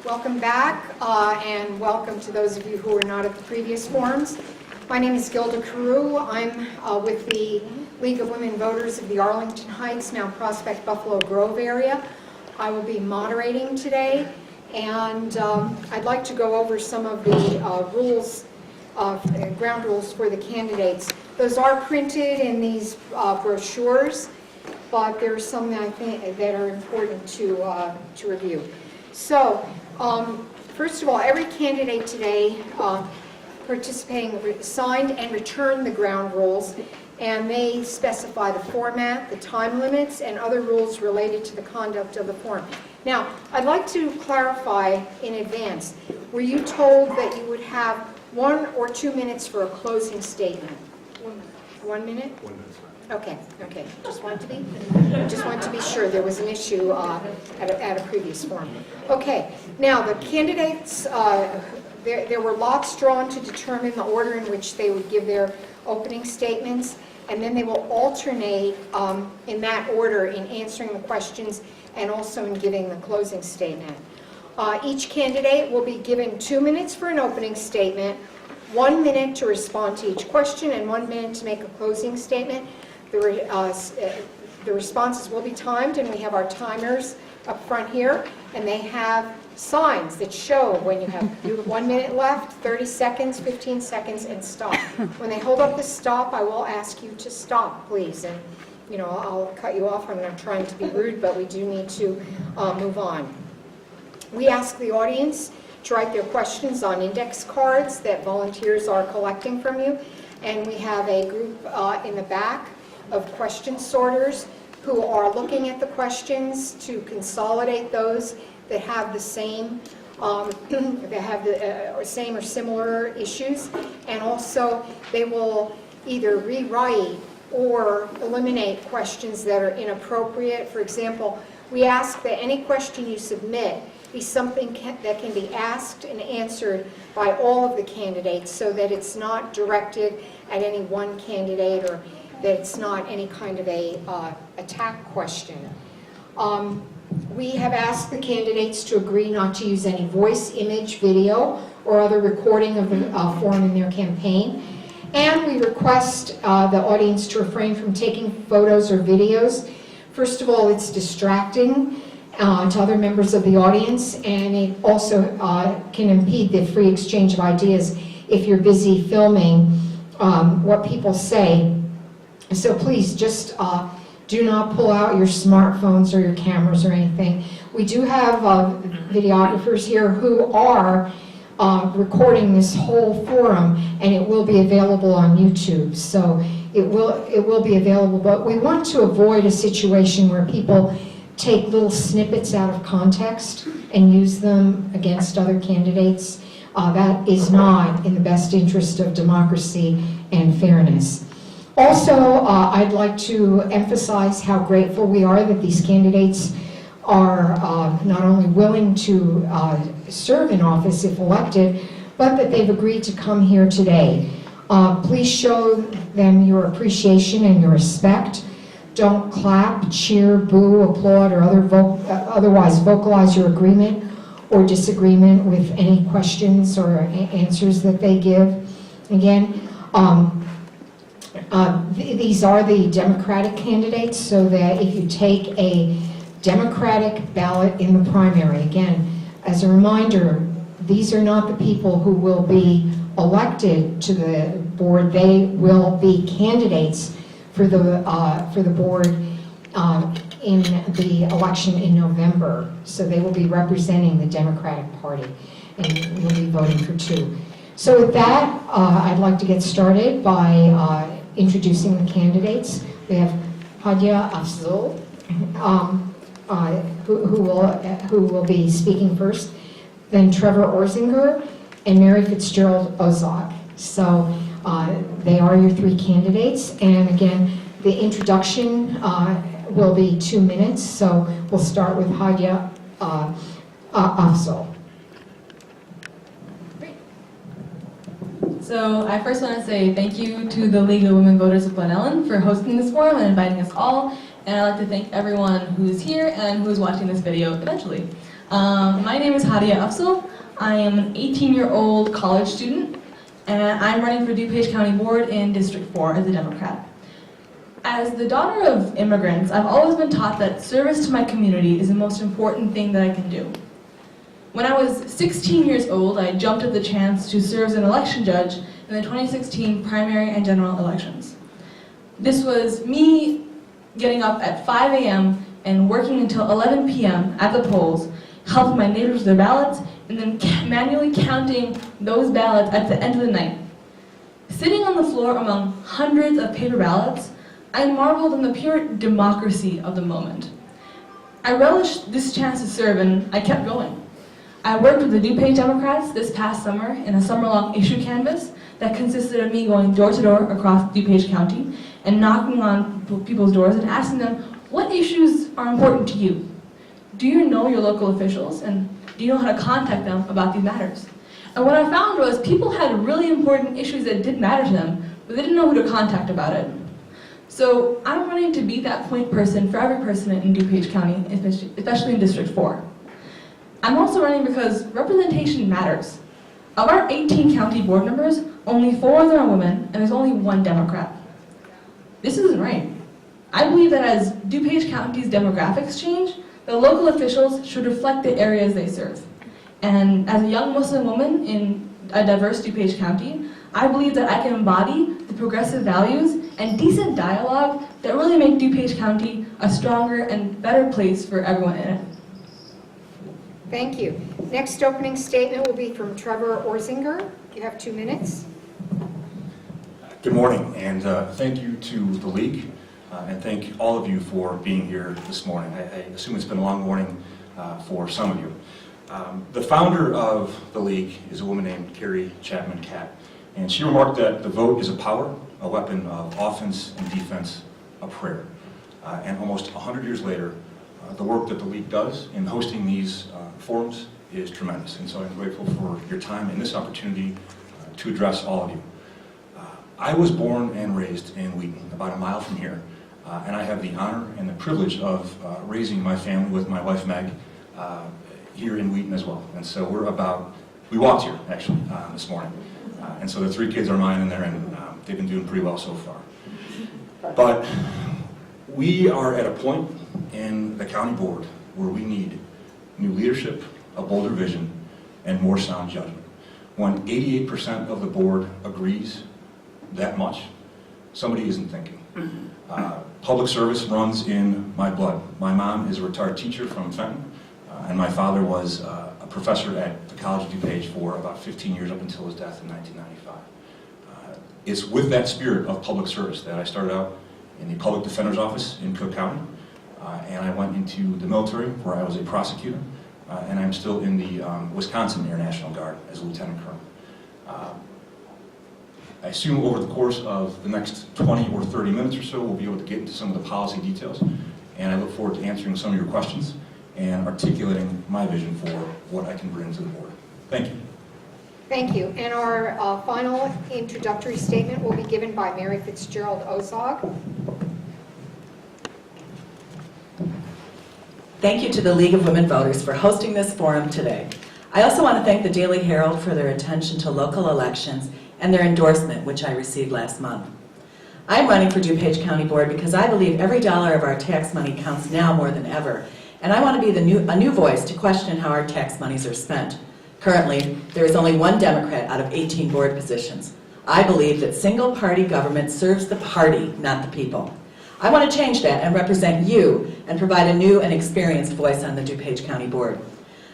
Welcome back, and welcome to those of you who were not at the previous forums. My name is Gilda Carew. I'm with the League of Women Voters of the Arlington Heights, now Prospect Buffalo Grove area. I will be moderating today, and I'd like to go over some of the ground rules for the candidates. Those are printed in these brochures, but there are some that I think that are important to review. So, first of all, every candidate today participating signed and returned the ground rules, and they specify the format, the time limits, and other rules related to the conduct of the forum. Now, I'd like to clarify in advance, were you told that you would have 1 or 2 minutes for a closing statement? 1 minute? 1 minute. Okay. Just want to be sure. There was an issue at a previous forum. Okay. Now the candidates, there were lots drawn to determine the order in which they would give their opening statements, and then they will alternate in that order in answering the questions and also in giving the closing statement. Each candidate will be given 2 minutes for an opening statement, 1 minute to respond to each question, and 1 minute to make a closing statement. The responses will be timed, and we have our timers up front here, and they have signs that show when you have 1 minute left, 30 seconds, 15 seconds, and stop. When they hold up the stop, I will ask you to stop, please. And I'll cut you off. I'm not trying to be rude, but we do need to move on. We ask the audience to write their questions on index cards that volunteers are collecting from you, and we have a group in the back of question sorters who are looking at the questions to consolidate those that have the same same or similar issues, and also they will either rewrite or eliminate questions that are inappropriate. For example, we ask that any question you submit be something that can be asked and answered by all of the candidates, so that it's not directed at any one candidate, or that it's not any kind of a attack question. We have asked the candidates to agree not to use any voice, image, video, or other recording of the forum in their campaign. And we request the audience to refrain from taking photos or videos. First of all, it's distracting to other members of the audience, and it also can impede the free exchange of ideas if you're busy filming what people say. So please just do not pull out your smartphones or your cameras or anything. We do have videographers here who are recording this whole forum, and it will be available on YouTube. So it will be available, but we want to avoid a situation where people take little snippets out of context and use them against other candidates. That is not in the best interest of democracy and fairness. Also, I'd like to emphasize how grateful we are that these candidates are not only willing to serve in office if elected, but that they've agreed to come here today. Please show them your appreciation and your respect. Don't clap, cheer, boo, applaud, or otherwise vocalize your agreement or disagreement with any questions or answers that they give. Again, these are the Democratic candidates, so that if you take a Democratic ballot in the primary, again, as a reminder, these are not the people who will be elected to the board. They will be candidates for the board in the election in November. So they will be representing the Democratic Party, and you'll be voting for 2. So with that, I'd like to get started by introducing the candidates. We have Hadley who will be speaking first, then Trevor Orzinger, and Mary Fitzgerald Ozog. So they are your 3 candidates, and again, the introduction will be 2 minutes, so we'll start with Hadley Afzal. So I first want to say thank you to the League of Women Voters of Glen Ellyn for hosting this forum and inviting us all, and I'd like to thank everyone who's here and who's watching this video eventually. My name is Hadley. I am an 18-year-old college student, and I'm running for DuPage County Board in District 4 as a Democrat. As the daughter of immigrants, I've always been taught that service to my community is the most important thing that I can do. When I was 16 years old, I jumped at the chance to serve as an election judge in the 2016 primary and general elections. This was me getting up at 5 a.m. and working until 11 p.m. at the polls, helping my neighbors with their ballots, and then manually counting those ballots at the end of the night. Sitting on the floor among hundreds of paper ballots, I marveled in the pure democracy of the moment. I relished this chance to serve, and I kept going. I worked with the DuPage Democrats this past summer in a summer-long issue canvass that consisted of me going door to door across DuPage County and knocking on people's doors and asking them, what issues are important to you? Do you know your local officials, and do you know how to contact them about these matters? And what I found was people had really important issues that did matter to them, but they didn't know who to contact about it. So I'm running to be that point person for every person in DuPage County, especially in District 4. I'm also running because representation matters. Of our 18 county board members, only 4 of them are women, and there's only 1 Democrat. This isn't right. I believe that as DuPage County's demographics change, the local officials should reflect the areas they serve. And as a young Muslim woman in a diverse DuPage County, I believe that I can embody the progressive values and decent dialogue that really make DuPage County a stronger and better place for everyone in it. Thank you. Next opening statement will be from Trevor Orzinger. You have 2 minutes. Good morning, and thank you to the League, and thank all of you for being here this morning. I assume it's been a long morning for some of you. The founder of the League is a woman named Carrie Chapman Catt, and she remarked that the vote is a power, a weapon of offense and defense, a prayer. And almost 100 years later, the work that the League does in hosting these forums is tremendous, and so I'm grateful for your time and this opportunity to address all of you. I was born and raised in Wheaton, about a mile from here, and I have the honor and the privilege of raising my family with my wife Meg here in Wheaton as well. And so we walked here actually this morning, and so the 3 kids are mine in there, and they've been doing pretty well so far. But we are at a point in the county board where we need new leadership, a bolder vision, and more sound judgment. When 88% of the board agrees that much, somebody isn't thinking. Public service runs in my blood. My mom is a retired teacher from Fenton, and my father was a professor at the College of DuPage for about 15 years up until his death in 1995. It's with that spirit of public service that I started out in the Public Defender's Office in Cook County, and I went into the military where I was a prosecutor, and I'm still in the Wisconsin Air National Guard as a lieutenant colonel. I assume over the course of the next 20 or 30 minutes or so, we'll be able to get into some of the policy details, and I look forward to answering some of your questions and articulating my vision for what I can bring to the board. Thank you. Thank you. And our final introductory statement will be given by Mary Fitzgerald Ozog. Thank you to the League of Women Voters for hosting this forum today. I also want to thank the Daily Herald for their attention to local elections and their endorsement, which I received last month. I'm running for DuPage County Board because I believe every dollar of our tax money counts now more than ever, and I want to be a new voice to question how our tax monies are spent. Currently, there is only 1 Democrat out of 18 board positions. I believe that single-party government serves the party, not the people. I want to change that and represent you and provide a new and experienced voice on the DuPage County Board.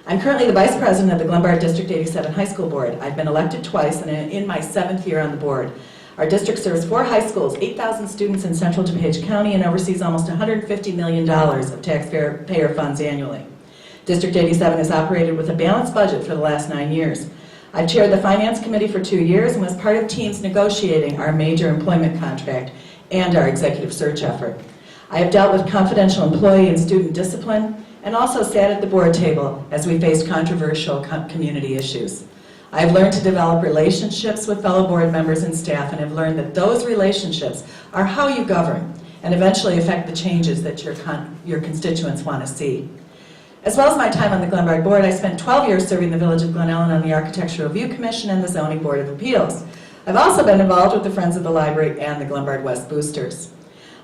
I'm currently the Vice President of the Glen District 87 High School Board. I've been elected twice and am in my 7th year on the board. Our district serves 4 high schools, 8,000 students in central DuPage County, and oversees almost $150 million of taxpayer funds annually. District 87 has operated with a balanced budget for the last 9 years. I've chaired the Finance Committee for 2 years and was part of teams negotiating our major employment contract and our executive search effort. I have dealt with confidential employee and student discipline and also sat at the board table as we faced controversial community issues. I have learned to develop relationships with fellow board members and staff and have learned that those relationships are how you govern and eventually affect the changes that your constituents want to see. As well as my time on the Glenbard Board, I spent 12 years serving the Village of Glen Ellyn on the Architectural Review Commission and the Zoning Board of Appeals. I've also been involved with the Friends of the Library and the Glenbard West Boosters.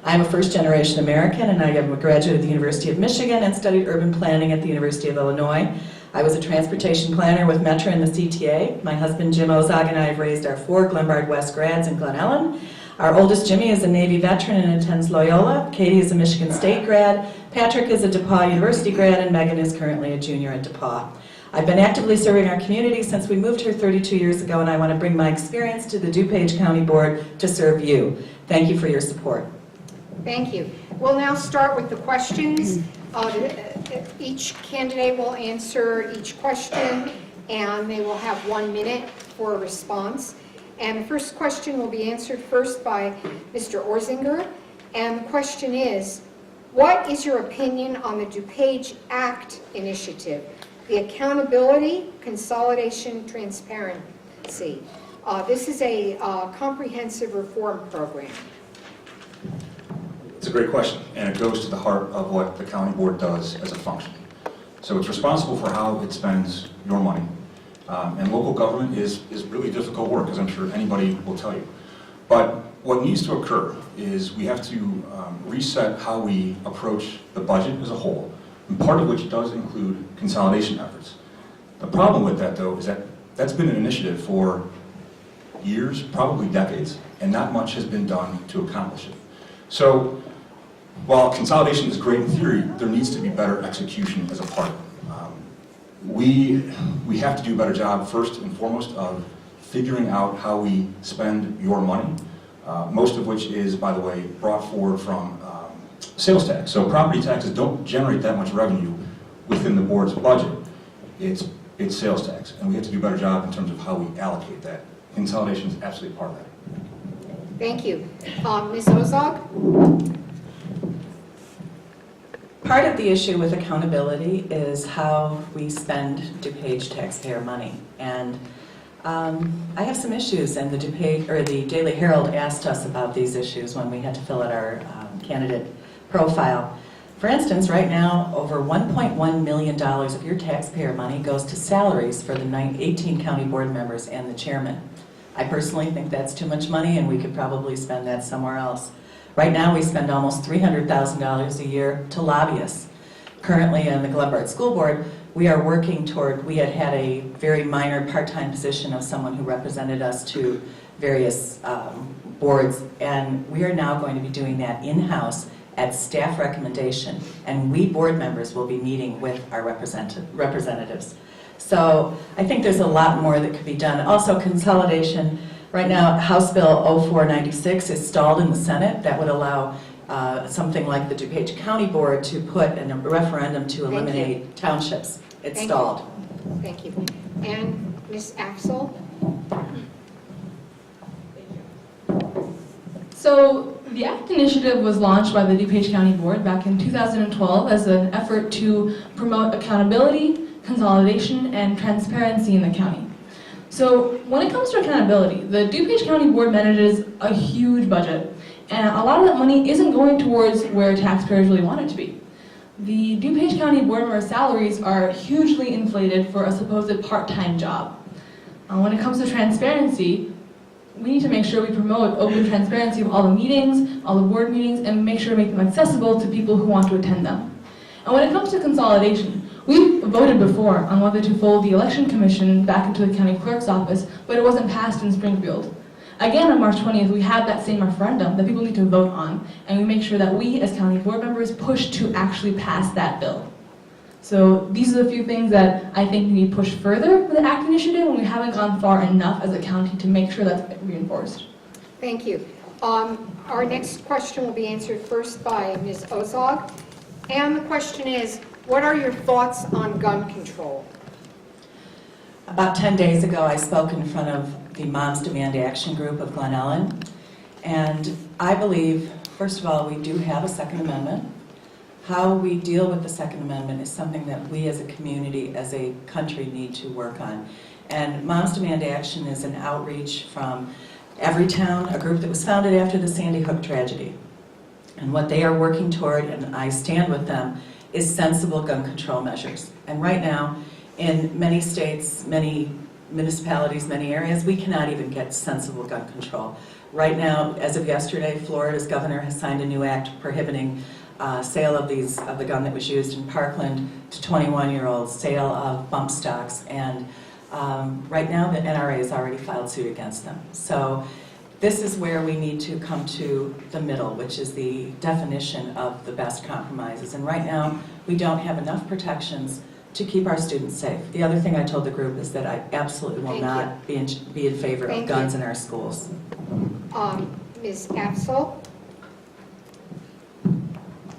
I'm a first-generation American, and I am a graduate of the University of Michigan and studied urban planning at the University of Illinois. I was a transportation planner with Metro and the CTA. My husband Jim Ozog and I have raised our 4 Glenbard West grads in Glen Ellyn. Our oldest Jimmy is a Navy veteran and attends Loyola. Katie is a Michigan State grad. Patrick is a DePauw University grad, and Megan is currently a junior at DePauw. I've been actively serving our community since we moved here 32 years ago, and I want to bring my experience to the DuPage County Board to serve you. Thank you for your support. Thank you. We'll now start with the questions. Each candidate will answer each question, and they will have 1 minute for a response. And the first question will be answered first by Mr. Orzinger. And the question is, what is your opinion on the DuPage Act initiative? The accountability, consolidation, transparency. This is a comprehensive reform program. It's a great question, and it goes to the heart of what the county board does as a function. So it's responsible for how it spends your money. And local government is really difficult work, as I'm sure anybody will tell you. But what needs to occur is we have to reset how we approach the budget as a whole, and part of which does include consolidation efforts. The problem with that, though, is that that's been an initiative for years, probably decades, and not much has been done to accomplish it. So while consolidation is great in theory, there needs to be better execution as a part of it. We have to do a better job, first and foremost, of figuring out how we spend your money, most of which is, by the way, brought forward from sales tax. So property taxes don't generate that much revenue within the board's budget. It's sales tax, and we have to do a better job in terms of how we allocate that. Consolidation is absolutely part of that. Thank you. Ms. Ozog? Part of the issue with accountability is how we spend DuPage taxpayer money. And I have some issues, and the Daily Herald asked us about these issues when we had to fill out our candidate profile. For instance, right now, over $1.1 million of your taxpayer money goes to salaries for the 18 county board members and the chairman. I personally think that's too much money, and we could probably spend that somewhere else. Right now, we spend almost $300,000 a year to lobbyists. Currently, in the Glenbard School Board, we are working toward, we had a very minor part-time position of someone who represented us to various boards, and we are now going to be doing that in-house at staff recommendation, and we board members will be meeting with our representatives. So I think there's a lot more that could be done. Also, consolidation. Right now, House Bill 0496 is stalled in the Senate. That would allow something like the DuPage County Board to put in a referendum to eliminate townships. It's stalled. Thank you. And Ms. Axel? So the ACT initiative was launched by the DuPage County Board back in 2012 as an effort to promote accountability, consolidation, and transparency in the county. So when it comes to accountability, the DuPage County Board manages a huge budget, and a lot of that money isn't going towards where taxpayers really want it to be. The DuPage County Board member salaries are hugely inflated for a supposed part-time job. When it comes to transparency, we need to make sure we promote open transparency of all the meetings, all the board meetings, and make sure to make them accessible to people who want to attend them. And when it comes to consolidation, we voted before on whether to fold the election commission back into the county clerk's office, but it wasn't passed in Springfield. Again, on March 20th, we had that same referendum that people need to vote on, and we make sure that we, as county board members, push to actually pass that bill. So these are the few things that I think we need to push further with the ACT initiative, and we haven't gone far enough as a county to make sure that's reinforced. Thank you. Our next question will be answered first by Ms. Ozog. And the question is, what are your thoughts on gun control? About 10 days ago, I spoke in front of the Moms Demand Action Group of Glen Ellyn, and I believe, first of all, we do have a Second Amendment. How we deal with the Second Amendment is something that we as a community, as a country, need to work on. And Moms Demand Action is an outreach from Everytown, a group that was founded after the Sandy Hook tragedy. And what they are working toward, and I stand with them, is sensible gun control measures. And right now, in many states, many municipalities, many areas, we cannot even get sensible gun control. Right now, as of yesterday, Florida's governor has signed a new act prohibiting sale of the gun that was used in Parkland to 21-year-olds, sale of bump stocks, and right now the NRA has already filed suit against them. So this is where we need to come to the middle, which is the definition of the best compromises. And right now, we don't have enough protections to keep our students safe. The other thing I told the group is that I absolutely will not be in favor of guns in our schools. Ms. Apsel?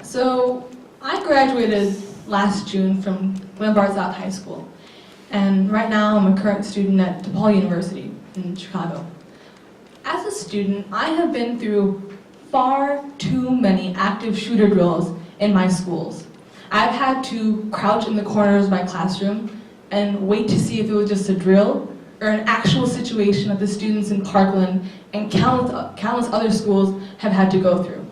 So I graduated last June from Glen South High School, and right now I'm a current student at DePaul University in Chicago. As a student, I have been through far too many active shooter drills in my schools. I've had to crouch in the corners of my classroom and wait to see if it was just a drill or an actual situation that the students in Parkland and countless other schools have had to go through.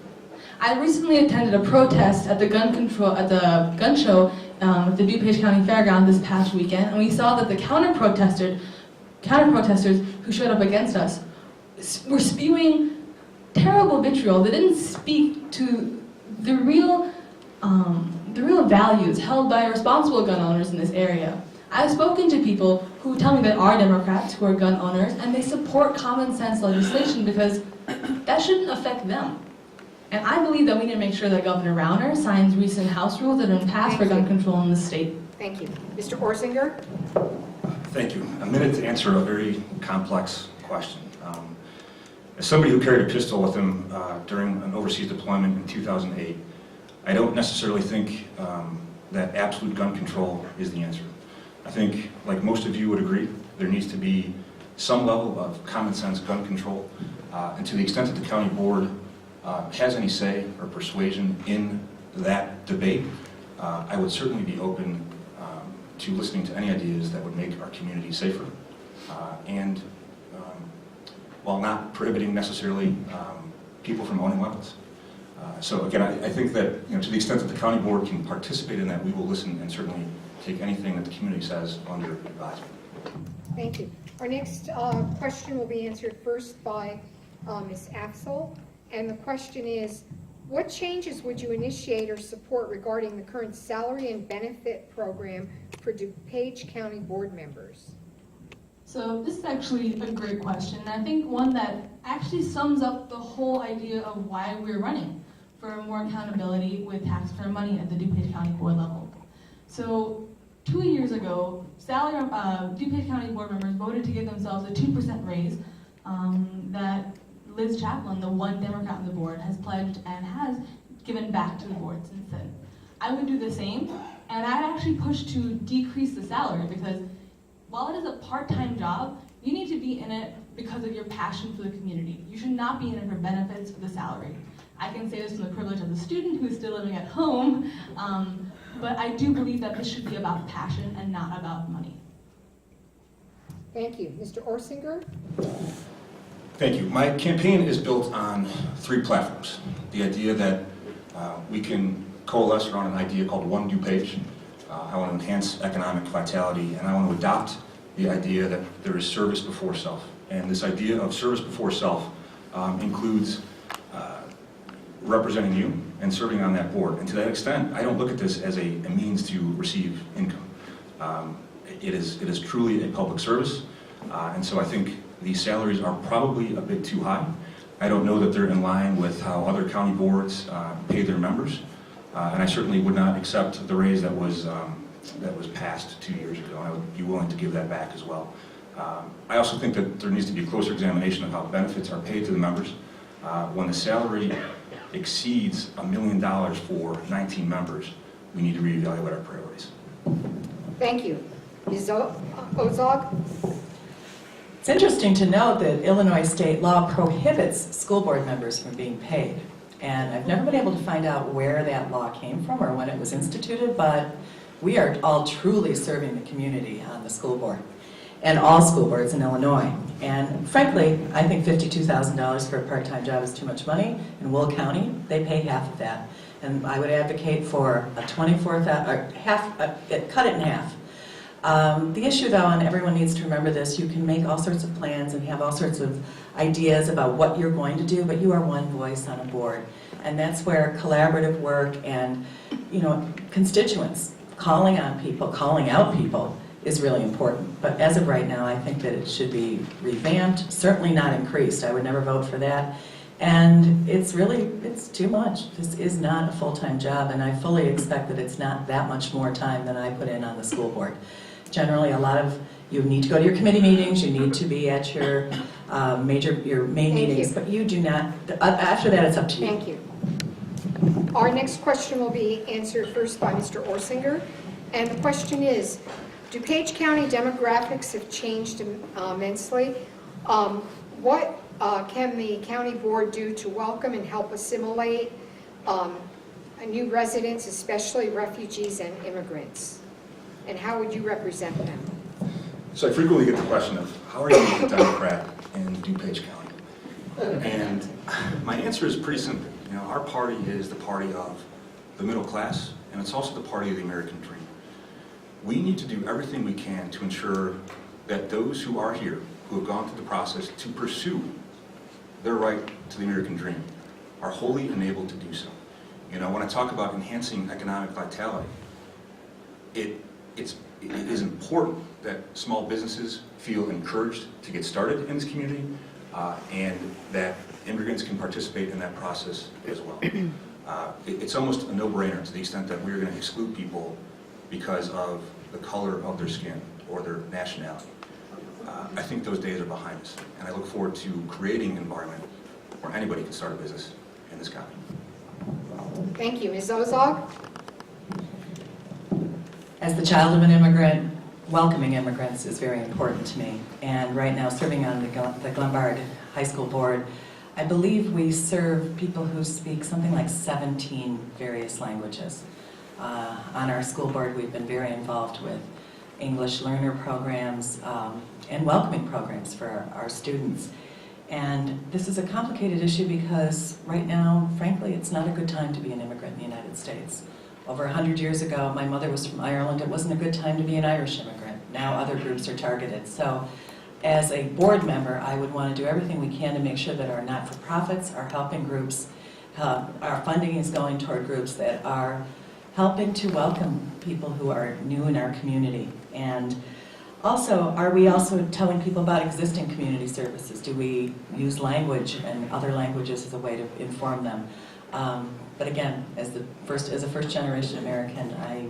I recently attended a protest at the gun show at the DuPage County Fairground this past weekend, and we saw that the counter protesters who showed up against us were spewing terrible vitriol. They didn't speak to the real values held by responsible gun owners in this area. I've spoken to people who tell me that are Democrats who are gun owners, and they support common sense legislation because that shouldn't affect them. And I believe that we need to make sure that Governor Rauner signs recent House rules that have been passed for gun control in the state. Thank you. Mr. Orsinger? Thank you. A minute to answer a very complex question. As somebody who carried a pistol with him during an overseas deployment in 2008, I don't necessarily think that absolute gun control is the answer. I think, like most of you would agree, there needs to be some level of common sense gun control, and to the extent that the county board has any say or persuasion in that debate, I would certainly be open to listening to any ideas that would make our community safer, and while not prohibiting necessarily people from owning weapons. So again, I think that to the extent that the county board can participate in that, we will listen and certainly take anything that the community says under advisement. Thank you. Our next question will be answered first by Ms. Apsel. And the question is, what changes would you initiate or support regarding the current salary and benefit program for DuPage County board members? So this is actually a great question, and I think one that actually sums up the whole idea of why we're running for more accountability with taxpayer money at the DuPage County board level. So 2 years ago, DuPage County board members voted to give themselves a 2% raise that Liz Chaplin, the one Democrat on the board, has pledged and has given back to the board since then. I would do the same, and I'd actually push to decrease the salary because while it is a part-time job, you need to be in it because of your passion for the community. You should not be in it for benefits or the salary. I can say this from the privilege of a student who is still living at home, but I do believe that this should be about passion and not about money. Thank you. Mr. Orsinger? Thank you. My campaign is built on 3 platforms. The idea that we can coalesce around an idea called One DuPage. I want to enhance economic vitality, and I want to adopt the idea that there is service before self. And this idea of service before self includes representing you and serving on that board. And to that extent, I don't look at this as a means to receive income. It is truly a public service, and so I think these salaries are probably a bit too high. I don't know that they're in line with how other county boards pay their members, and I certainly would not accept the raise that was passed 2 years ago. I would be willing to give that back as well. I also think that there needs to be a closer examination of how benefits are paid to the members. When the salary exceeds $1 million for 19 members, we need to reevaluate our priorities. Thank you. Ms. Ozog? It's interesting to note that Illinois state law prohibits school board members from being paid. And I've never been able to find out where that law came from or when it was instituted, but we are all truly serving the community on the school board and all school boards in Illinois. And frankly, I think $52,000 for a part-time job is too much money. In Will County, they pay half of that. And I would advocate for a 24,000, or cut it in half. The issue though, and everyone needs to remember this, you can make all sorts of plans and have all sorts of ideas about what you're going to do, but you are one voice on a board. And that's where collaborative work and, constituents, calling on people, calling out people is really important. But as of right now, I think that it should be revamped, certainly not increased. I would never vote for that. And it's too much. This is not a full-time job, and I fully expect that it's not that much more time than I put in on the school board. Generally, you need to go to your committee meetings, you need to be at your main meetings, but you do not, after that it's up to you. Thank you. Our next question will be answered first by Mr. Orsinger, and the question is, DuPage County demographics have changed immensely. What can the county board do to welcome and help assimilate new residents, especially refugees and immigrants? And how would you represent them? So I frequently get the question of, how are you a Democrat in DuPage County? And my answer is pretty simple. Our party is the party of the middle class, and it's also the party of the American dream. We need to do everything we can to ensure that those who are here, who have gone through the process to pursue their right to the American dream, are wholly enabled to do so. When I talk about enhancing economic vitality, it is important that small businesses feel encouraged to get started in this community, and that immigrants can participate in that process as well. It's almost a no-brainer to the extent that we're going to exclude people because of the color of their skin or their nationality. I think those days are behind us, and I look forward to creating an environment where anybody can start a business in this county. Thank you. Ms. Ozog? As the child of an immigrant, welcoming immigrants is very important to me. And right now, serving on the Glenbard High School Board, I believe we serve people who speak something like 17 various languages. On our school board, we've been very involved with English learner programs and welcoming programs for our students. And this is a complicated issue because right now, frankly, it's not a good time to be an immigrant in the United States. Over 100 years ago, my mother was from Ireland. It wasn't a good time to be an Irish immigrant. Now other groups are targeted. So as a board member, I would want to do everything we can to make sure that our not-for-profits are helping groups, our funding is going toward groups that are helping to welcome people who are new in our community. And also, are we also telling people about existing community services? Do we use language and other languages as a way to inform them? But again, as a first-generation American, I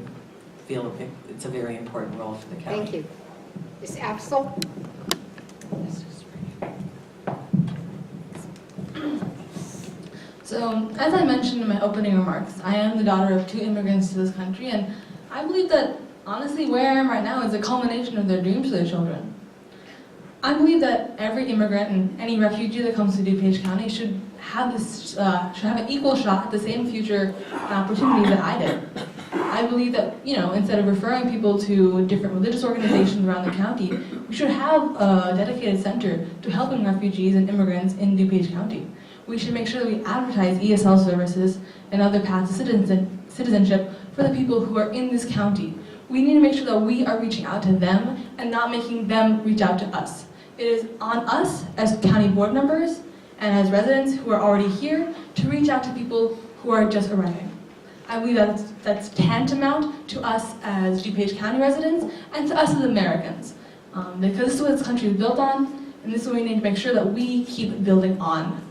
feel it's a very important role for the county. Thank you. Ms. Axel? So, as I mentioned in my opening remarks, I am the daughter of 2 immigrants to this country, and I believe that, honestly, where I am right now is a culmination of their dreams for their children. I believe that every immigrant and any refugee that comes to DuPage County should have an equal shot at the same future opportunities that I did. I believe that, instead of referring people to different religious organizations around the county, we should have a dedicated center to helping refugees and immigrants in DuPage County. We should make sure that we advertise ESL services and other paths to citizenship for the people who are in this county. We need to make sure that we are reaching out to them and not making them reach out to us. It is on us as county board members and as residents who are already here to reach out to people who are just arriving. I believe that's tantamount to us as DuPage County residents and to us as Americans. Because this is what this country is built on, and this is what we need to make sure that we keep building on.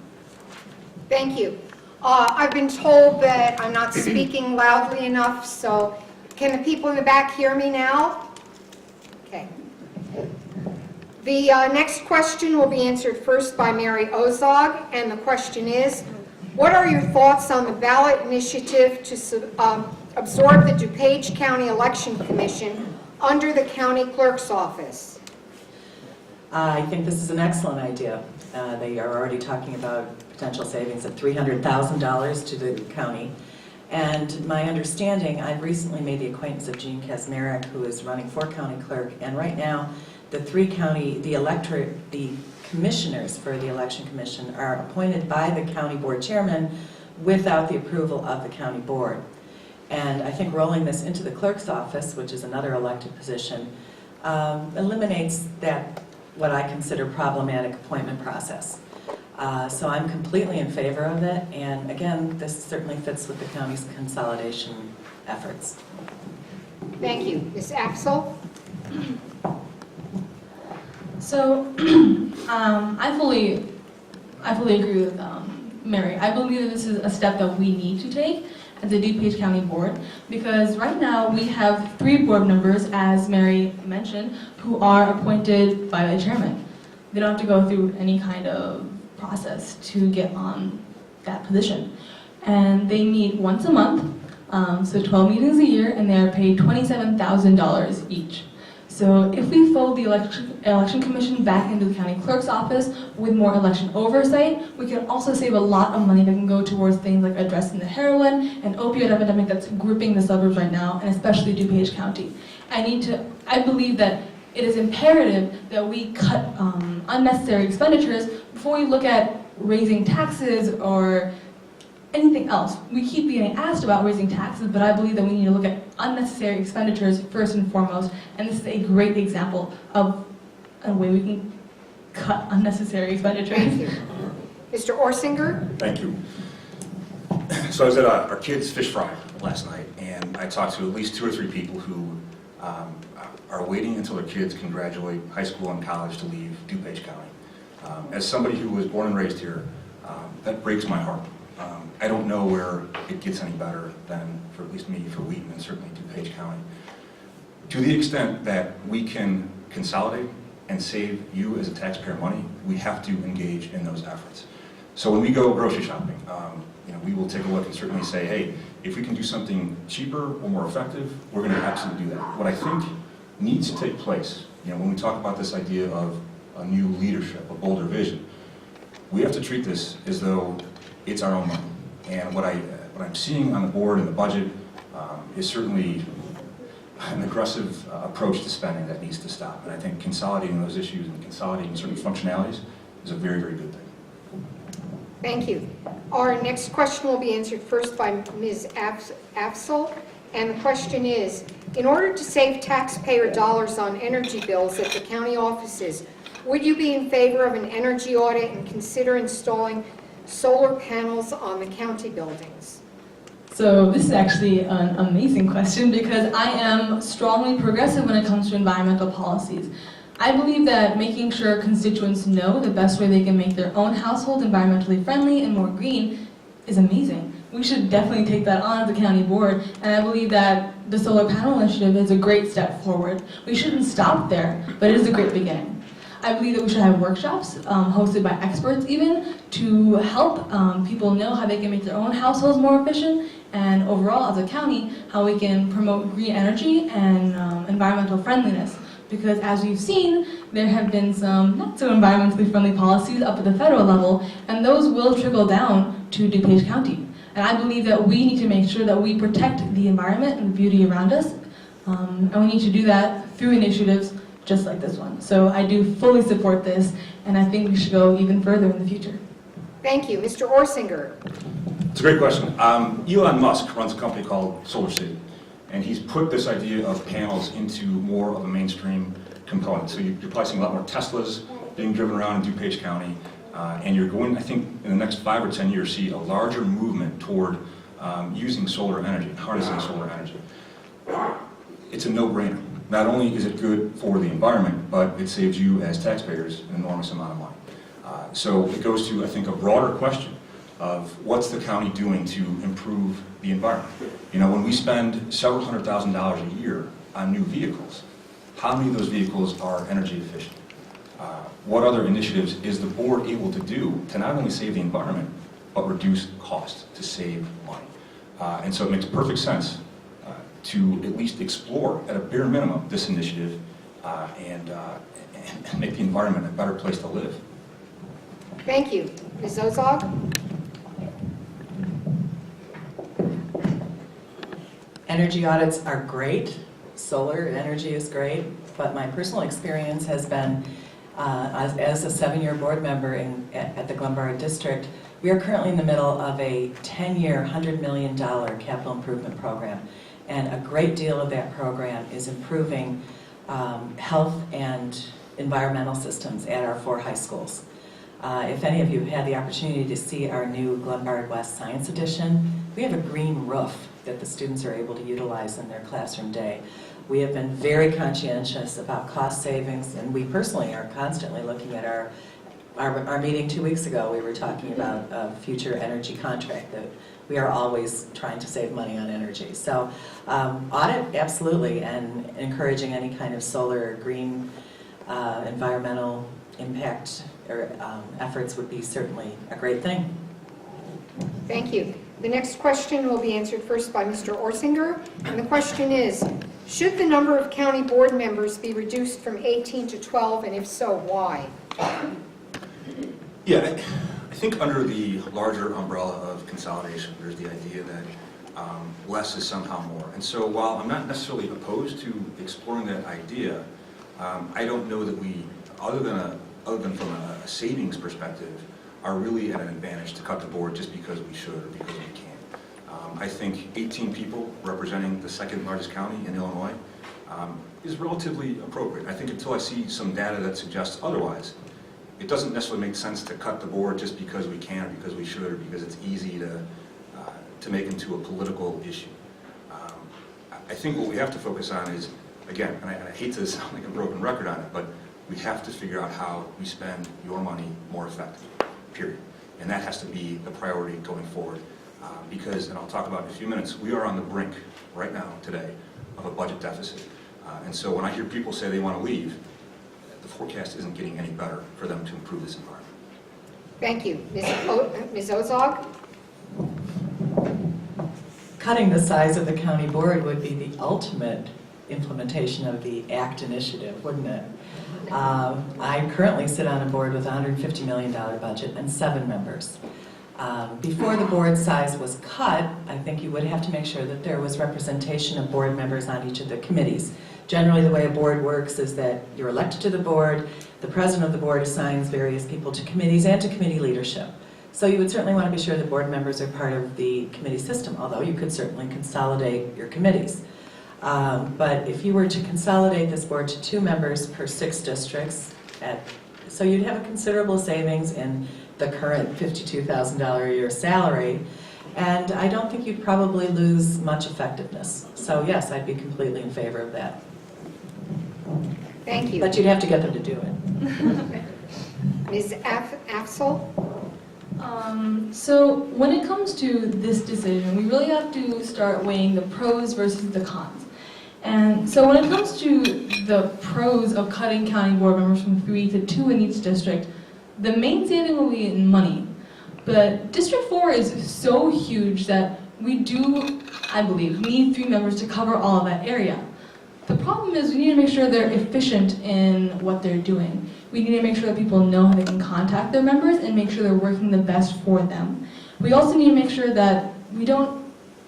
Thank you. I've been told that I'm not speaking loudly enough, so can the people in the back hear me now? Okay. The next question will be answered first by Mary Ozog, and the question is, what are your thoughts on the ballot initiative to absorb the DuPage County Election Commission under the county clerk's office? I think this is an excellent idea. They are already talking about potential savings of $300,000 to the county. And my understanding, I've recently made the acquaintance of Jean Kasmarek, who is running for county clerk, and right now the commissioners for the election commission are appointed by the county board chairman without the approval of the county board. And I think rolling this into the clerk's office, which is another elected position, eliminates that, what I consider problematic appointment process. So I'm completely in favor of it, and again, this certainly fits with the county's consolidation efforts. Thank you. Ms. Axel? So, I fully agree with Mary. I believe that this is a step that we need to take as a DuPage County Board, because right now we have 3 board members, as Mary mentioned, who are appointed by the chairman. They don't have to go through any kind of process to get on that position. And they meet once a month, so 12 meetings a year, and they are paid $27,000 each. So if we fold the election commission back into the county clerk's office with more election oversight, we can also save a lot of money that can go towards things like addressing the heroin and opioid epidemic that's gripping the suburbs right now, and especially DuPage County. I believe that it is imperative that we cut unnecessary expenditures before we look at raising taxes or anything else. We keep being asked about raising taxes, but I believe that we need to look at unnecessary expenditures first and foremost, and this is a great example of a way we can cut unnecessary expenditures. Thank you. Mr. Orsinger? Thank you. So I was at our kids' fish fry last night, and I talked to at least 2 or 3 people who are waiting until their kids can graduate high school and college to leave DuPage County. As somebody who was born and raised here, that breaks my heart. I don't know where it gets any better than, for at least me, for Wheaton and certainly DuPage County. To the extent that we can consolidate and save you as a taxpayer money, we have to engage in those efforts. So when we go grocery shopping, we will take a look and certainly say, hey, if we can do something cheaper or more effective, we're going to absolutely do that. What I think needs to take place, when we talk about this idea of a new leadership, a bolder vision, we have to treat this as though it's our own money. And what I'm seeing on the board and the budget is certainly an aggressive approach to spending that needs to stop. And I think consolidating those issues and consolidating certain functionalities is a very, very good thing. Thank you. Our next question will be answered first by Ms. Afzal, and the question is, in order to save taxpayer dollars on energy bills at the county offices, would you be in favor of an energy audit and consider installing solar panels on the county buildings? So this is actually an amazing question because I am strongly progressive when it comes to environmental policies. I believe that making sure constituents know the best way they can make their own household environmentally friendly and more green is amazing. We should definitely take that on as a county board, and I believe that the solar panel initiative is a great step forward. We shouldn't stop there, but it is a great beginning. I believe that we should have workshops hosted by experts even to help people know how they can make their own households more efficient, and overall as a county how we can promote green energy and environmental friendliness. Because as we've seen, there have been some not so environmentally friendly policies up at the federal level, and those will trickle down to DuPage County. And I believe that we need to make sure that we protect the environment and the beauty around us, and we need to do that through initiatives just like this one. So I do fully support this, and I think we should go even further in the future. Thank you. Mr. Orsinger? It's a great question. Elon Musk runs a company called Solar City, and he's put this idea of panels into more of a mainstream component. So you're probably seeing a lot more Teslas being driven around in DuPage County, and you're going, I think, in the next 5 or 10 years, see a larger movement toward using solar energy and harnessing solar energy. It's a no-brainer. Not only is it good for the environment, but it saves you as taxpayers an enormous amount of money. So it goes to, I think, a broader question of what's the county doing to improve the environment. When we spend several $100,000s a year on new vehicles, how many of those vehicles are energy efficient? What other initiatives is the board able to do to not only save the environment, but reduce costs to save money? And so it makes perfect sense to at least explore, at a bare minimum, this initiative and make the environment a better place to live. Thank you. Ms. Ozog? Energy audits are great. Solar energy is great, but my personal experience has been, as a 7-year board member at the Glen District, We are currently in the middle of a 10-year, $100 million capital improvement program, and a great deal of that program is improving health and environmental systems at our 4 high schools. If any of you have had the opportunity to see our new Glen West Science Edition, we have a green roof that the students are able to utilize in their classroom day. We have been very conscientious about cost savings, and we personally are constantly looking at our meeting 2 weeks ago. We were talking about a future energy contract that we are always trying to save money on energy. So audit, absolutely, and encouraging any kind of solar or green environmental impact or efforts would be certainly a great thing. Thank you. The next question will be answered first by Mr. Orsinger, and the question is, should the number of county board members be reduced from 18 to 12, and if so, why? Yeah, I think under the larger umbrella of consolidation, there's the idea that less is somehow more. And so while I'm not necessarily opposed to exploring that idea, I don't know that we, other than from a savings perspective, are really at an advantage to cut the board just because we should or because we can. I think 18 people representing the second largest county in Illinois is relatively appropriate. I think until I see some data that suggests otherwise, it doesn't necessarily make sense to cut the board just because we can or because we should or because it's easy to make into a political issue. I think what we have to focus on is, again, and I hate to sound like a broken record on it, but we have to figure out how we spend your money more effectively, period. And that has to be the priority going forward. Because, and I'll talk about it in a few minutes, we are on the brink right now, today, of a budget deficit. And so when I hear people say they want to leave, the forecast isn't getting any better for them to improve this environment. Thank you. Ms. Ozog? Cutting the size of the county board would be the ultimate implementation of the ACT initiative, wouldn't it? I currently sit on a board with a $150 million budget and 7 members. Before the board size was cut, I think you would have to make sure that there was representation of board members on each of the committees. Generally, the way a board works is that you're elected to the board, the president of the board assigns various people to committees and to committee leadership. So you would certainly want to be sure that board members are part of the committee system, although you could certainly consolidate your committees. But if you were to consolidate this board to 2 members per 6 districts, so you'd have a considerable savings in the current $52,000 a year salary, and I don't think you'd probably lose much effectiveness. So yes, I'd be completely in favor of that. Thank you. But you'd have to get them to do it. Ms. Afsel? So when it comes to this decision, we really have to start weighing the pros versus the cons. And so when it comes to the pros of cutting county board members from 3 to 2 in each district, the main saving will be in money. But District 4 is so huge that we do, I believe, need 3 members to cover all of that area. The problem is we need to make sure they're efficient in what they're doing. We need to make sure that people know how they can contact their members and make sure they're working the best for them. We also need to make sure that we don't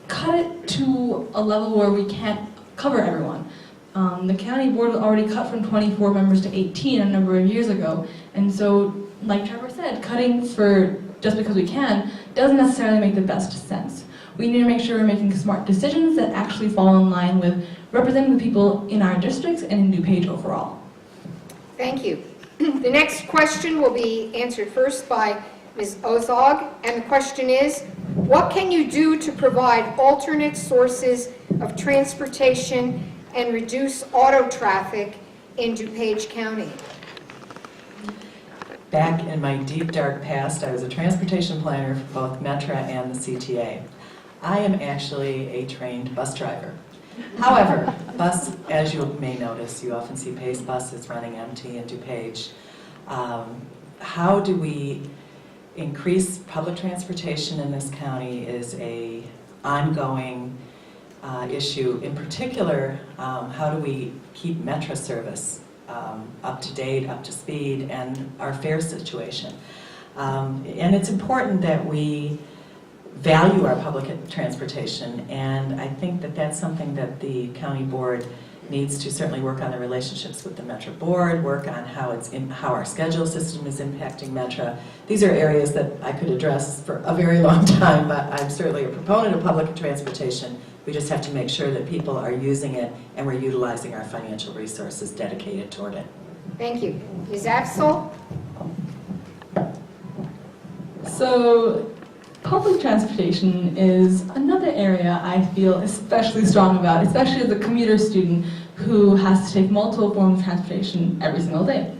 cut it to a level where we can't cover everyone. The county board was already cut from 24 members to 18 a number of years ago, and so, like Trevor said, cutting for just because we can doesn't necessarily make the best sense. We need to make sure we're making smart decisions that actually fall in line with representing the people in our districts and in DuPage overall. Thank you. The next question will be answered first by Ms. Ozog, and the question is, what can you do to provide alternate sources of transportation and reduce auto traffic in DuPage County? Back in my deep, dark past, I was a transportation planner for both Metra and the CTA. I am actually a trained bus driver. However, bus, as you may notice, you often see Pace buses running empty in DuPage. How do we increase public transportation in this county is a ongoing issue. In particular, how do we keep Metra service up to date, up to speed, and our fare situation. And it's important that we value our public transportation, and I think that that's something that the county board needs to certainly work on the relationships with the Metro Board, work on how our schedule system is impacting Metro. These are areas that I could address for a very long time, but I'm certainly a proponent of public transportation. We just have to make sure that people are using it and we're utilizing our financial resources dedicated toward it. Thank you. Ms. Afzal? So, public transportation is another area I feel especially strong about, especially as a commuter student who has to take multiple forms of transportation every single day.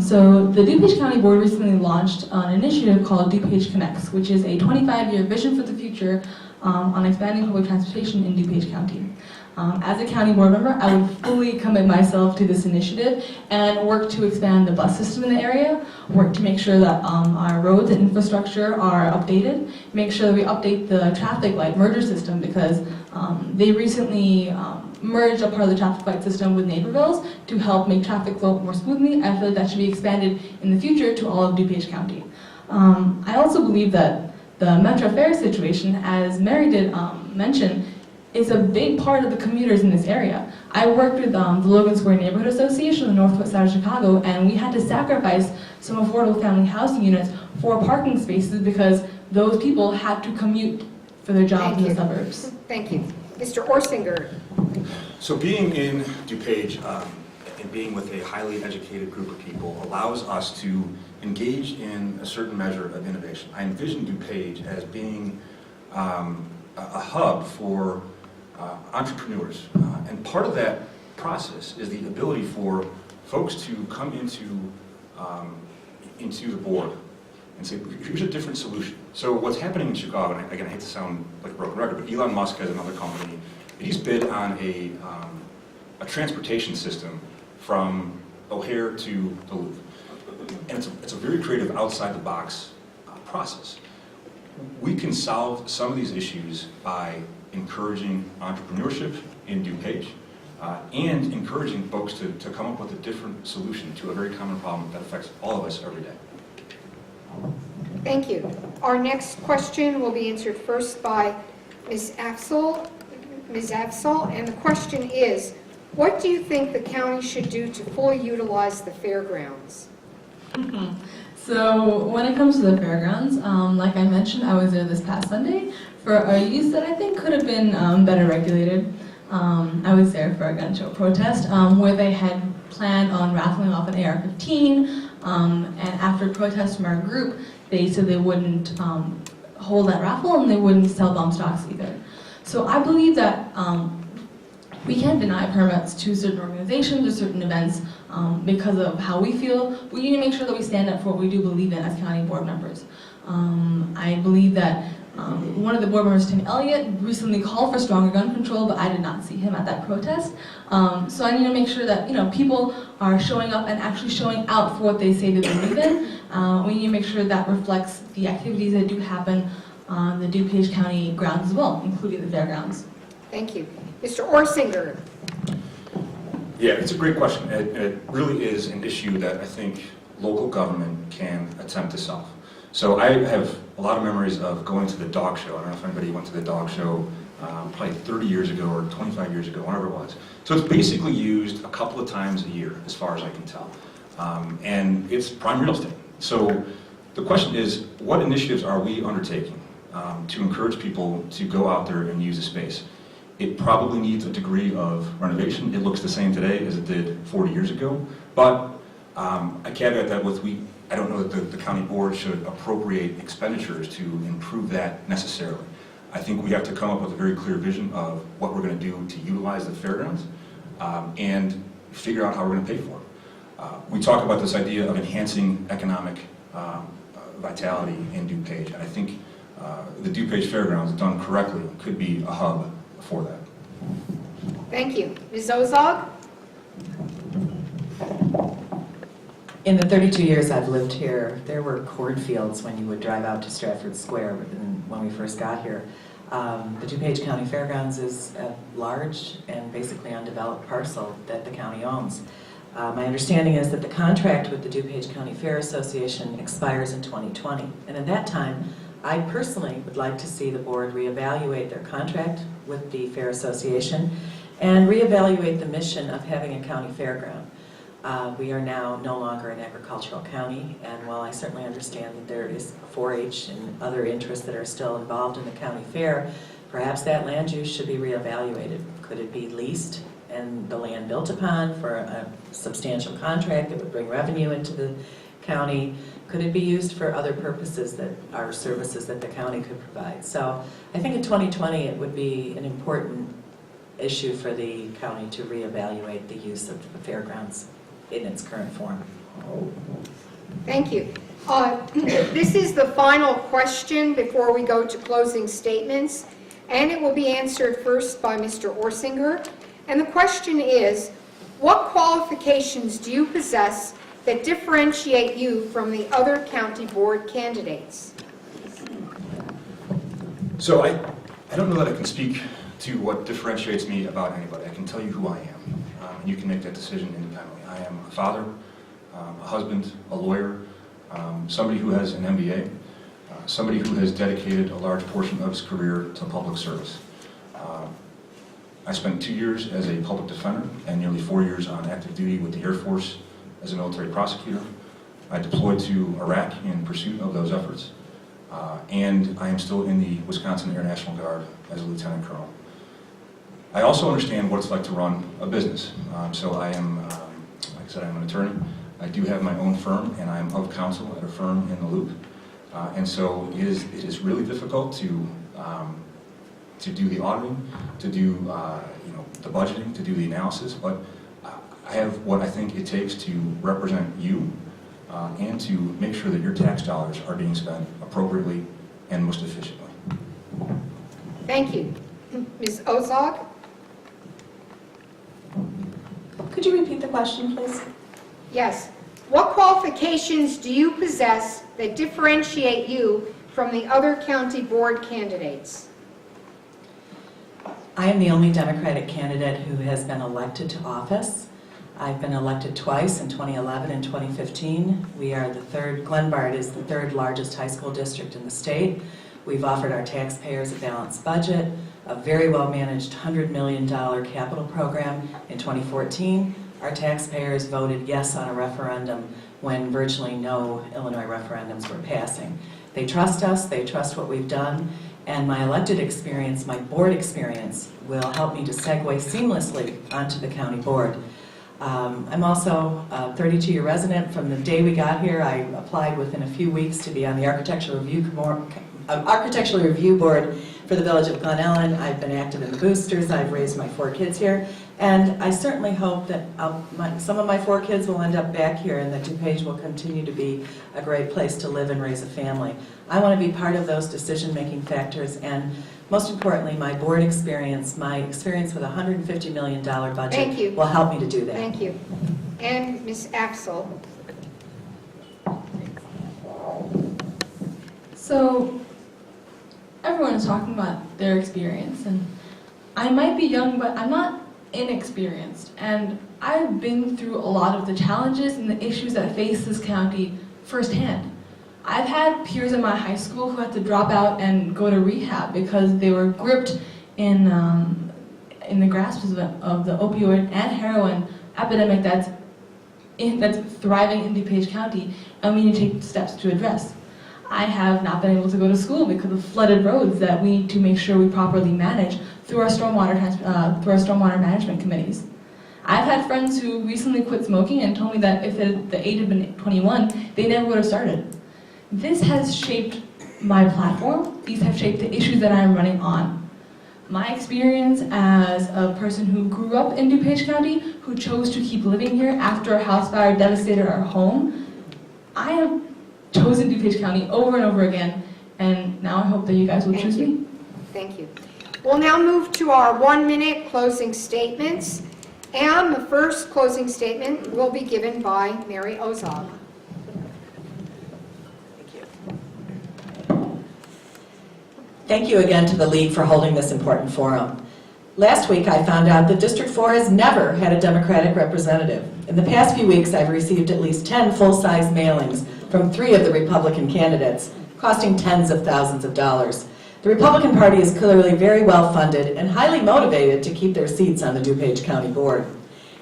So the DuPage County Board recently launched an initiative called DuPage Connects, which is a 25-year vision for the future on expanding public transportation in DuPage County. As a county board member, I would fully commit myself to this initiative and work to expand the bus system in the area, work to make sure that our roads and infrastructure are updated, make sure that we update the traffic light merger system because they recently merged a part of the traffic light system with Naperville's to help make traffic flow more smoothly. I feel like that should be expanded in the future to all of DuPage County. I also believe that the Metro fare situation, as Mary did mention, is a big part of the commuters in this area. I worked with the Logan Square Neighborhood Association on the northwest side of Chicago, and we had to sacrifice some affordable family housing units for parking spaces because those people had to commute for their jobs in the suburbs. Thank you. Mr. Orsinger? So being in DuPage and being with a highly educated group of people allows us to engage in a certain measure of innovation. I envision DuPage as being a hub for entrepreneurs. And part of that process is the ability for folks to come into the board and say, here's a different solution. So what's happening in Chicago, and again, I hate to sound like a broken record, but Elon Musk has another company, and he's bid on a transportation system from O'Hare to the Louvre. And it's a very creative, outside-the-box process. We can solve some of these issues by encouraging entrepreneurship in DuPage and encouraging folks to come up with a different solution to a very common problem that affects all of us every day. Thank you. Our next question will be answered first by Ms. Afzal. And the question is, what do you think the county should do to fully utilize the fairgrounds? So when it comes to the fairgrounds, like I mentioned, I was there this past Sunday for a use that I think could have been better regulated. I was there for a gun show protest where they had planned on raffling off an AR-15, and after protest from our group, they said they wouldn't hold that raffle and they wouldn't sell bump stocks either. So I believe that we can't deny permits to certain organizations or certain events because of how we feel. We need to make sure that we stand up for what we do believe in as county board members. I believe that one of the board members, Tim Elliott, recently called for stronger gun control, but I did not see him at that protest. So I need to make sure that people are showing up and actually showing out for what they say they believe in. We need to make sure that reflects the activities that do happen on the DuPage County grounds as well, including the fairgrounds. Thank you. Mr. Orsinger? Yeah, it's a great question. It really is an issue that I think local government can attempt to solve. So I have a lot of memories of going to the dog show. I don't know if anybody went to the dog show probably 30 years ago or 25 years ago, whatever it was. So it's basically used a couple of times a year, as far as I can tell. And it's prime real estate. So the question is, what initiatives are we undertaking to encourage people to go out there and use the space? It probably needs a degree of renovation. It looks the same today as it did 40 years ago. But I caveat that with I don't know that the county board should appropriate expenditures to improve that necessarily. I think we have to come up with a very clear vision of what we're going to do to utilize the fairgrounds and figure out how we're going to pay for it. We talk about this idea of enhancing economic vitality in DuPage, and I think the DuPage Fairgrounds, done correctly, could be a hub for that. Thank you. Ms. Ozog? In the 32 years I've lived here, there were cornfields when you would drive out to Stratford Square when we first got here. The DuPage County Fairgrounds is a large and basically undeveloped parcel that the county owns. My understanding is that the contract with the DuPage County Fair Association expires in 2020, and at that time, I personally would like to see the board reevaluate their contract with the Fair Association and reevaluate the mission of having a county fairground. We are now no longer an agricultural county, and while I certainly understand that there is 4-H and other interests that are still involved in the county fair, perhaps that land use should be reevaluated. Could it be leased and the land built upon for a substantial contract that would bring revenue into the county? Could it be used for other purposes that are services that the county could provide? So I think in 2020 it would be an important issue for the county to reevaluate the use of the fairgrounds in its current form. Thank you. This is the final question before we go to closing statements, and it will be answered first by Mr. Orsinger. And the question is, what qualifications do you possess that differentiate you from the other county board candidates? So I don't know that I can speak to what differentiates me about anybody. I can tell you who I am, and you can make that decision independently. I am a father, a husband, a lawyer, somebody who has an MBA, somebody who has dedicated a large portion of his career to public service. I spent 2 years as a public defender and nearly 4 years on active duty with the Air Force as a military prosecutor. I deployed to Iraq in pursuit of those efforts, and I am still in the Wisconsin Air National Guard as a lieutenant colonel. I also understand what it's like to run a business. So I am, like I said, I'm an attorney. I do have my own firm, and I'm of counsel at a firm in the Loop. And so it is really difficult to do the auditing, to do the budgeting, to do the analysis, but I have what I think it takes to represent you and to make sure that your tax dollars are being spent appropriately and most efficiently. Thank you. Ms. Ozog? Could you repeat the question, please? Yes. What qualifications do you possess that differentiate you from the other county board candidates? I am the only Democratic candidate who has been elected to office. I've been elected twice in 2011 and 2015. We are the third, Glenbard is the third largest high school district in the state. We've offered our taxpayers a balanced budget, a very well-managed $100 million capital program. In 2014, our taxpayers voted yes on a referendum when virtually no Illinois referendums were passing. They trust us, they trust what we've done, and my elected experience, my board experience, will help me to segue seamlessly onto the county board. I'm also a 32-year resident. From the day we got here, I applied within a few weeks to be on the Architectural Review Board for the Village of Glen, Ellyn. I've been active in the boosters. I've raised my 4 kids here. And I certainly hope that some of my 4 kids will end up back here and that DuPage will continue to be a great place to live and raise a family. I want to be part of those decision-making factors, and most importantly, my board experience, my experience with a $150 million budget will help me to do that. Thank you. And Ms. Axel? So, everyone is talking about their experience, and I might be young, but I'm not inexperienced, and I've been through a lot of the challenges and the issues that face this county firsthand. I've had peers in my high school who had to drop out and go to rehab because they were gripped in the grasp of the opioid and heroin epidemic that's thriving in DuPage County, and we need to take steps to address. I have not been able to go to school because of flooded roads that we need to make sure we properly manage through our stormwater management committees. I've had friends who recently quit smoking and told me that if the age had been 21, they never would have started. This has shaped my platform. These have shaped the issues that I'm running on. My experience as a person who grew up in DuPage County, who chose to keep living here after a house fire devastated our home, I have chosen DuPage County over and over again, and now I hope that you guys will choose me. Thank you. We'll now move to our 1-minute closing statements, and the first closing statement will be given by Mary Ozog. Thank you again to the League for holding this important forum. Last week I found out that District 4 has never had a Democratic representative. In the past few weeks I've received at least 10 full-size mailings from 3 of the Republican candidates, costing tens of thousands of dollars. The Republican Party is clearly very well funded and highly motivated to keep their seats on the DuPage County Board.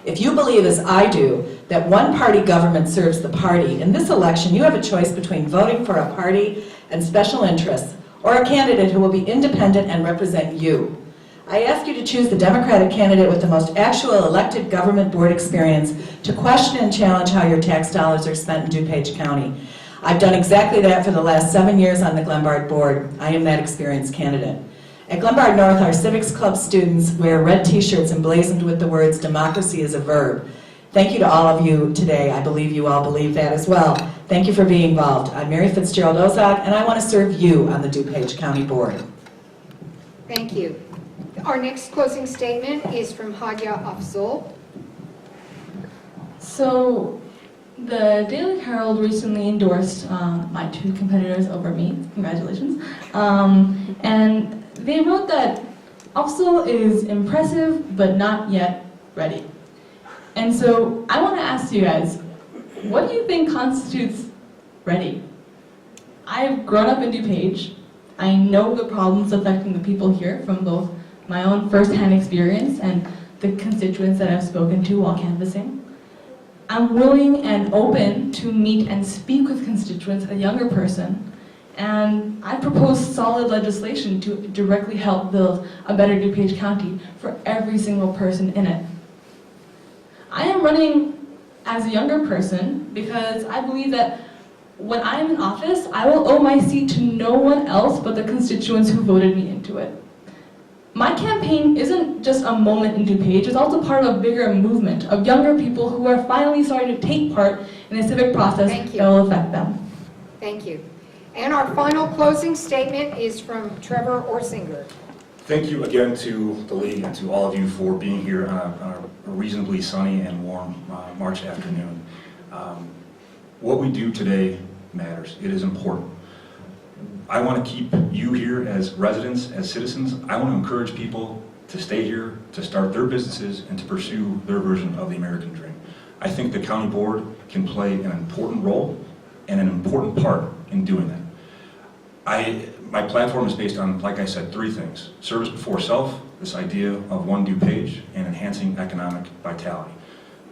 If you believe, as I do, that one-party government serves the party, in this election you have a choice between voting for a party and special interests or a candidate who will be independent and represent you. I ask you to choose the Democratic candidate with the most actual elected government board experience to question and challenge how your tax dollars are spent in DuPage County. I've done exactly that for the last 7 years on the Glenbard board. I am that experienced candidate. At Glenbard North, our Civics Club students wear red t-shirts emblazoned with the words, "Democracy is a verb." Thank you to all of you today. I believe you all believe that as well. Thank you for being involved. I'm Mary Fitzgerald Ozog, and I want to serve you on the DuPage County Board. Thank you. Our next closing statement is from Hadley Afzal. So, the Daily Herald recently endorsed my two competitors over me. Congratulations. And they wrote that Afzal is impressive, but not yet ready. And so, I want to ask you guys, what do you think constitutes ready? I've grown up in DuPage. I know the problems affecting the people here from both my own first-hand experience and the constituents that I've spoken to while canvassing. I'm willing and open to meet and speak with constituents as a younger person, and I propose solid legislation to directly help build a better DuPage County for every single person in it. I am running as a younger person because I believe that when I am in office, I will owe my seat to no one else but the constituents who voted me into it. My campaign isn't just a moment in DuPage, it's also part of a bigger movement of younger people who are finally starting to take part in a civic process that will affect them. Thank you. And our final closing statement is from Trevor Orsinger. Thank you again to the League and to all of you for being here on a reasonably sunny and warm March afternoon. What we do today matters. It is important. I want to keep you here as residents, as citizens. I want to encourage people to stay here, to start their businesses, and to pursue their version of the American dream. I think the county board can play an important role and an important part in doing that. My platform is based on, like I said, 3 things. Service before self, this idea of one DuPage, and enhancing economic vitality.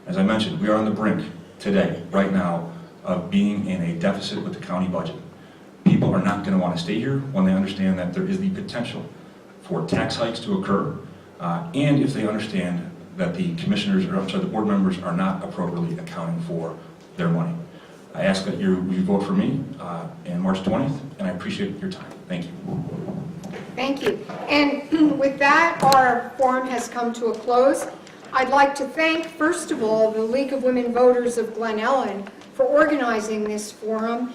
As I mentioned, we are on the brink today, right now, of being in a deficit with the county budget. People are not going to want to stay here when they understand that there is the potential for tax hikes to occur, and if they understand that the commissioners, or I'm sorry, the board members are not appropriately accounting for their money. I ask that you vote for me on March 20th, and I appreciate your time. Thank you. Thank you. And with that, our forum has come to a close. I'd like to thank, first of all, the League of Women Voters of Glen Ellyn for organizing this forum.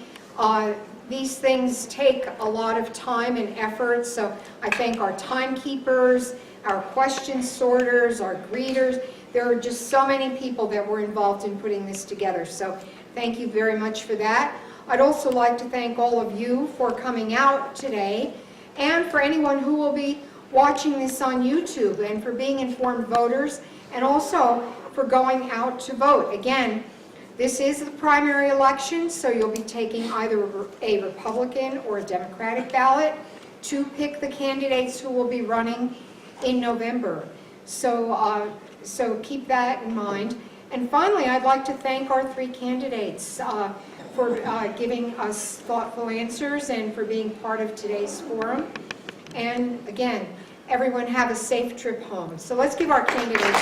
These things take a lot of time and effort, so I thank our timekeepers, our question sorters, our greeters. There are just so many people that were involved in putting this together, so thank you very much for that. I'd also like to thank all of you for coming out today, and for anyone who will be watching this on YouTube, and for being informed voters, and also for going out to vote. Again, this is the primary election, so you'll be taking either a Republican or a Democratic ballot to pick the candidates who will be running in November. So keep that in mind. And finally, I'd like to thank our 3 candidates for giving us thoughtful answers and for being part of today's forum. And again, everyone have a safe trip home. So let's give our candidates